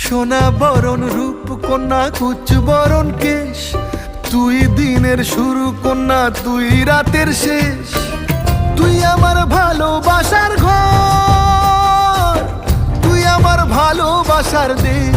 সোনা বরণ রূপ কন্যা কুচ বরণ কেশ, তুই দিনের শুরু কন্যা তুই রাতের শেষ। তুই আমার ভালোবাসার ঘর, তুই আমার ভালোবাসার দেশ।